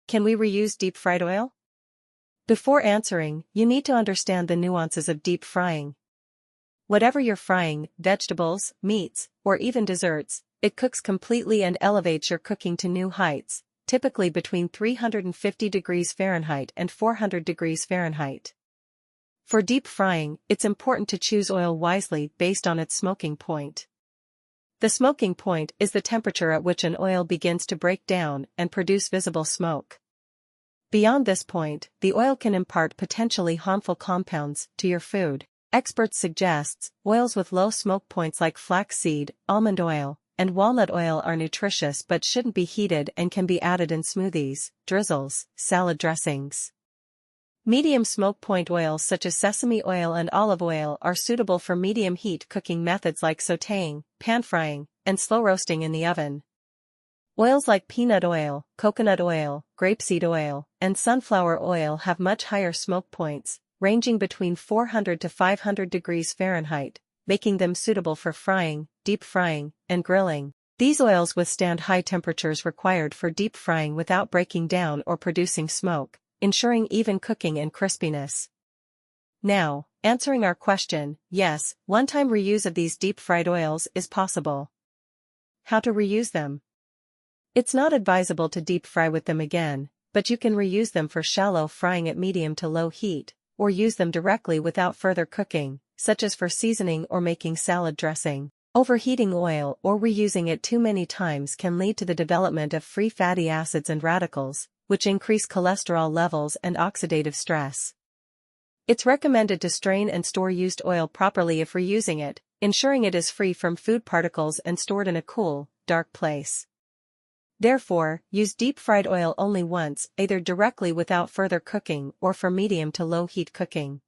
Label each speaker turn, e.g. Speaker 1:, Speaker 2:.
Speaker 1: Can we reuse deep-fried oil? Before answering, you need to understand the nuances of deep frying. Whatever you're frying, vegetables, meats, or even desserts, it cooks completely and elevates your cooking to new heights, typically between 350 degrees Fahrenheit and 400 degrees Fahrenheit. For deep frying, it's important to choose oil wisely based on its smoking point. The smoking point is the temperature at which an oil begins to break down and produce visible smoke. Beyond this point, the oil can impart potentially harmful compounds to your food. Experts suggest oils with low smoke points like flaxseed, almond oil, and walnut oil are nutritious but shouldn't be heated and can be added in smoothies, drizzles, salad dressings. Medium smoke point oils such as sesame oil and olive oil are suitable for medium heat cooking methods like sautéing, pan-frying, and slow roasting in the oven. Oils like peanut oil, coconut oil, grapeseed oil, and sunflower oil have much higher smoke points, ranging between 400 to 500 degrees Fahrenheit, making them suitable for frying, deep frying, and grilling. These oils withstand high temperatures required for deep frying without breaking down or producing smoke, ensuring even cooking and crispiness. Now, answering our question, yes, one-time reuse of these deep-fried oils is possible. How to reuse them? It's not advisable to deep fry with them again, but you can reuse them for shallow frying at medium to low heat, or use them directly without further cooking, such as for seasoning or making salad dressing. Overheating oil or reusing it too many times can lead to the development of free fatty acids and radicals, which increase cholesterol levels and oxidative stress. It's recommended to strain and store used oil properly if reusing it, ensuring it is free from food particles and stored in a cool, dark place. Therefore, use deep-fried oil only once, either directly without further cooking or for medium to low heat cooking.